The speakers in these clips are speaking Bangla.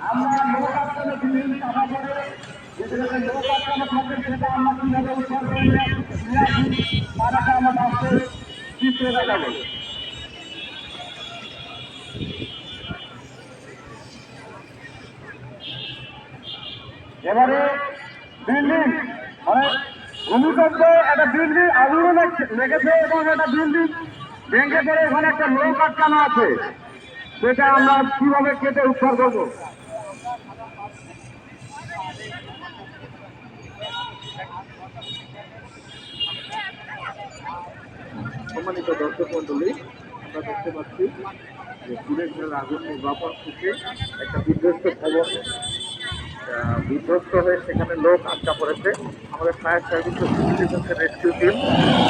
আমরা লোক আটকানো বিল্ডিং চাপা করে যেগুলোতে লোক আটকানো থাকে সেটা আমরা কিভাবে উদ্ধার করে নিয়ে আসি তার একটা আমরা বাস্তব চিত্র দেখাবো। এবারে বিল্ডিং মানে ভূমিকম্পে একটা বিল্ডিং আগুনও লেগেছে এবং একটা বিল্ডিং ভেঙে পড়ে ওখানে একটা লোক আটকানো আছে, সেটা আমরা কিভাবে কেটে উদ্ধার করবো। সম্মানিত দর্শক মন্ডলী, আমরা দেখতে পাচ্ছি যে সুরেন্দ্রের আগুন নির্বাপন থেকে একটা বিধ্বস্ত ভবন বিধ্বস্ত হয়ে সেখানে লোক আটকা পড়েছে। আমাদের ফায়ার সার্ভিসের ডিফেন্সের রেস্কিউ টিম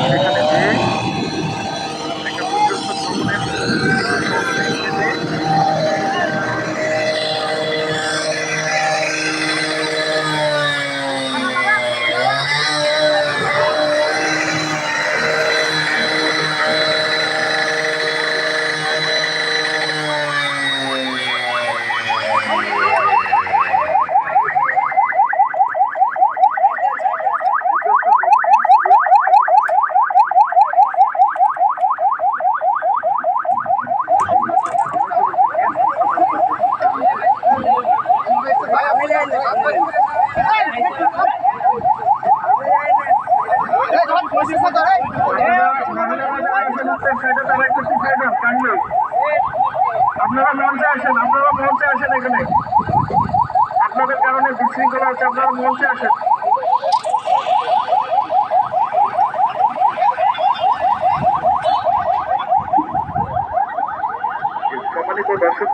সেখানে গিয়ে একটা বিধ্বস্ত ভবনের আপনারা মঞ্চে আসেন, এখানে আপনাদের কারণে বিশৃঙ্খলা হচ্ছে, আপনারা মঞ্চে আসেন। সম্মানিত দর্শক